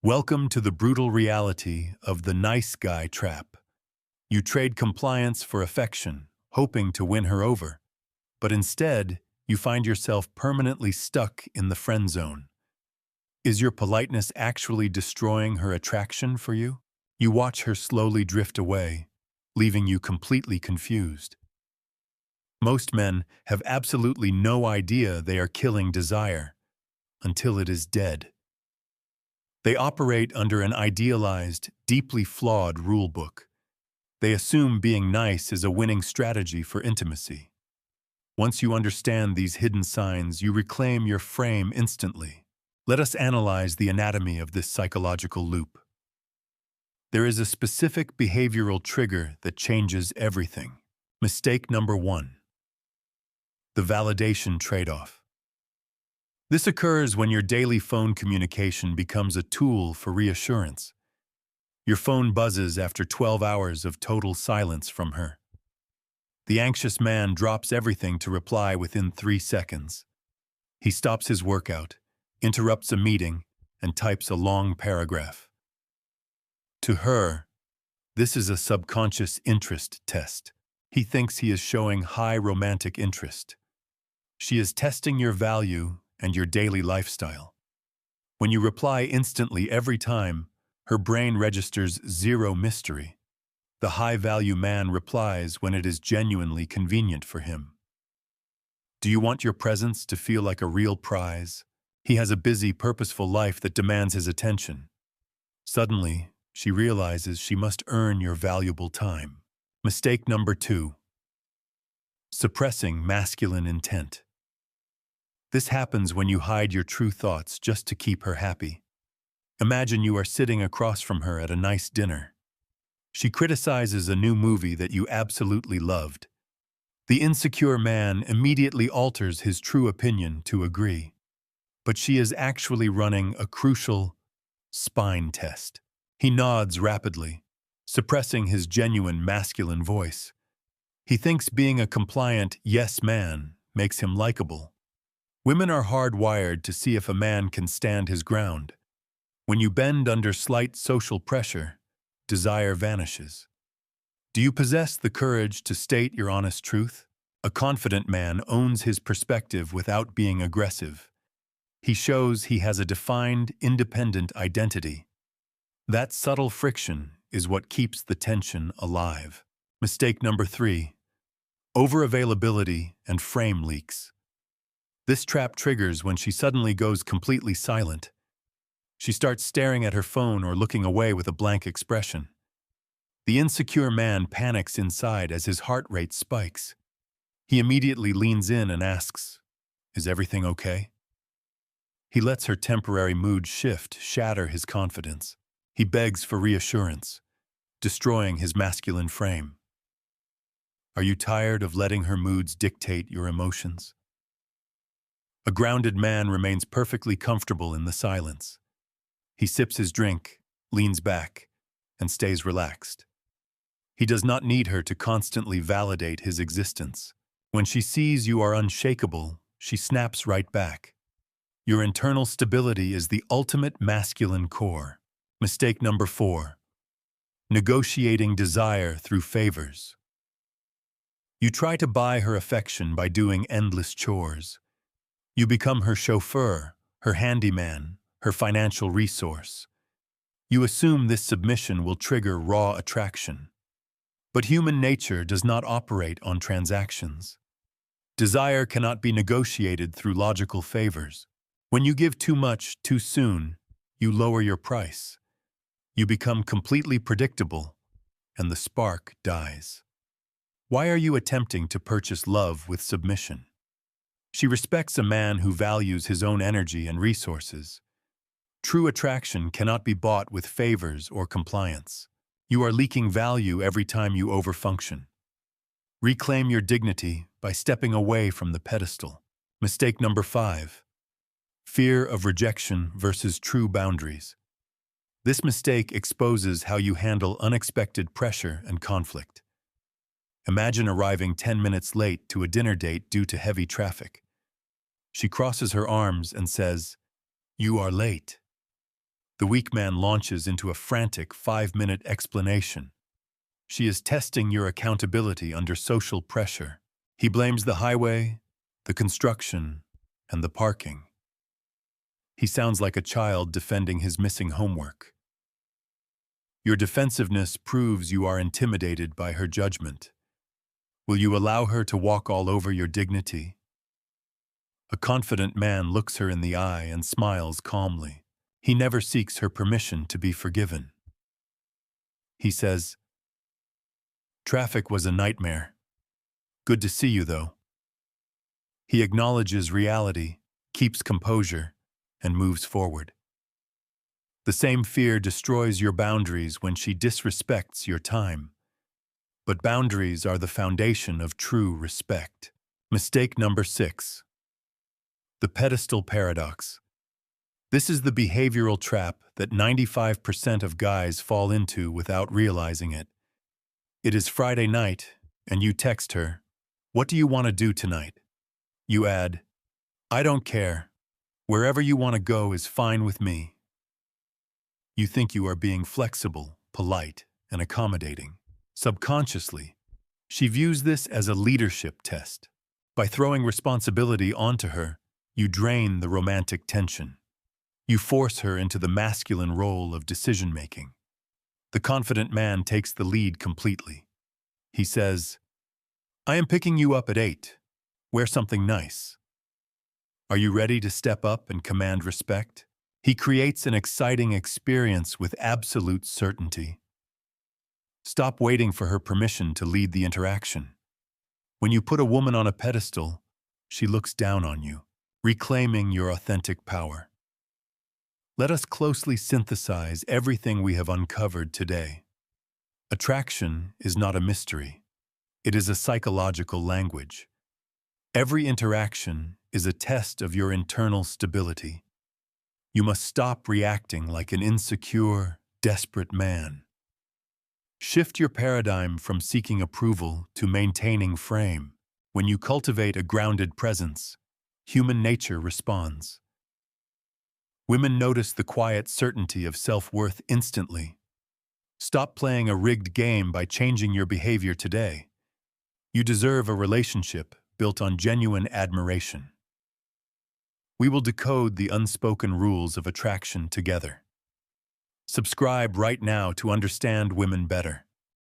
Welcome to the brutal reality of the nice guy trap. You trade compliance for affection, hoping to win her over. But instead, you find yourself permanently stuck in the friend zone. Is your politeness actually destroying her attraction for you? You watch her slowly drift away, leaving you completely confused. Most men have absolutely no idea they are killing desire until it is dead. They operate under an idealized, deeply flawed rulebook. They assume being nice is a winning strategy for intimacy. Once you understand these hidden signs, you reclaim your frame instantly. Let us analyze the anatomy of this psychological loop. There is a specific behavioral trigger that changes everything. Mistake number 1. The validation trade-off. This occurs when your daily phone communication becomes a tool for reassurance. Your phone buzzes after 12 hours of total silence from her. The anxious man drops everything to reply within 3 seconds. He stops his workout, interrupts a meeting, and types a long paragraph. To her, this is a subconscious interest test. He thinks he is showing high romantic interest. She is testing your value and your daily lifestyle. When you reply instantly every time, her brain registers zero mystery. The high-value man replies when it is genuinely convenient for him. Do you want your presence to feel like a real prize? He has a busy, purposeful life that demands his attention. Suddenly, she realizes she must earn your valuable time. Mistake number 2. Suppressing masculine intent. This happens when you hide your true thoughts just to keep her happy. Imagine you are sitting across from her at a nice dinner. She criticizes a new movie that you absolutely loved. The insecure man immediately alters his true opinion to agree. But she is actually running a crucial spine test. He nods rapidly, suppressing his genuine masculine voice. He thinks being a compliant yes man makes him likable. Women are hardwired to see if a man can stand his ground. When you bend under slight social pressure, desire vanishes. Do you possess the courage to state your honest truth? A confident man owns his perspective without being aggressive. He shows he has a defined, independent identity. That subtle friction is what keeps the tension alive. Mistake number 3. Overavailability and frame leaks. This trap triggers when she suddenly goes completely silent. She starts staring at her phone or looking away with a blank expression. The insecure man panics inside as his heart rate spikes. He immediately leans in and asks, "Is everything okay?" He lets her temporary mood shift shatter his confidence. He begs for reassurance, destroying his masculine frame. Are you tired of letting her moods dictate your emotions? A grounded man remains perfectly comfortable in the silence. He sips his drink, leans back, and stays relaxed. He does not need her to constantly validate his existence. When she sees you are unshakable, she snaps right back. Your internal stability is the ultimate masculine core. Mistake number 4. Negotiating desire through favors. You try to buy her affection by doing endless chores. You become her chauffeur, her handyman, her financial resource. You assume this submission will trigger raw attraction. But human nature does not operate on transactions. Desire cannot be negotiated through logical favors. When you give too much too soon, you lower your price. You become completely predictable, and the spark dies. Why are you attempting to purchase love with submission? She respects a man who values his own energy and resources. True attraction cannot be bought with favors or compliance. You are leaking value every time you overfunction. Reclaim your dignity by stepping away from the pedestal. Mistake number 5. Fear of rejection versus true boundaries. This mistake exposes how you handle unexpected pressure and conflict. Imagine arriving 10 minutes late to a dinner date due to heavy traffic. She crosses her arms and says, "You are late." The weak man launches into a frantic 5-minute explanation. She is testing your accountability under social pressure. He blames the highway, the construction, and the parking. He sounds like a child defending his missing homework. Your defensiveness proves you are intimidated by her judgment. Will you allow her to walk all over your dignity? A confident man looks her in the eye and smiles calmly. He never seeks her permission to be forgiven. He says, "Traffic was a nightmare. Good to see you, though." He acknowledges reality, keeps composure, and moves forward. The same fear destroys your boundaries when she disrespects your time. But boundaries are the foundation of true respect. Mistake number 6. The pedestal paradox. This is the behavioral trap that 95% of guys fall into without realizing it. It is Friday night, and you text her, "What do you want to do tonight?" You add, "I don't care. Wherever you want to go is fine with me." You think you are being flexible, polite, and accommodating. Subconsciously, she views this as a leadership test. By throwing responsibility onto her, you drain the romantic tension. You force her into the masculine role of decision-making. The confident man takes the lead completely. He says, "I am picking you up at 8. Wear something nice." Are you ready to step up and command respect? He creates an exciting experience with absolute certainty. Stop waiting for her permission to lead the interaction. When you put a woman on a pedestal, she looks down on you, reclaiming your authentic power. Let us closely synthesize everything we have uncovered today. Attraction is not a mystery. It is a psychological language. Every interaction is a test of your internal stability. You must stop reacting like an insecure, desperate man. Shift your paradigm from seeking approval to maintaining frame. When you cultivate a grounded presence, human nature responds. Women notice the quiet certainty of self-worth instantly. Stop playing a rigged game by changing your behavior today. You deserve a relationship built on genuine admiration. We will decode the unspoken rules of attraction together. Subscribe right now to understand women better.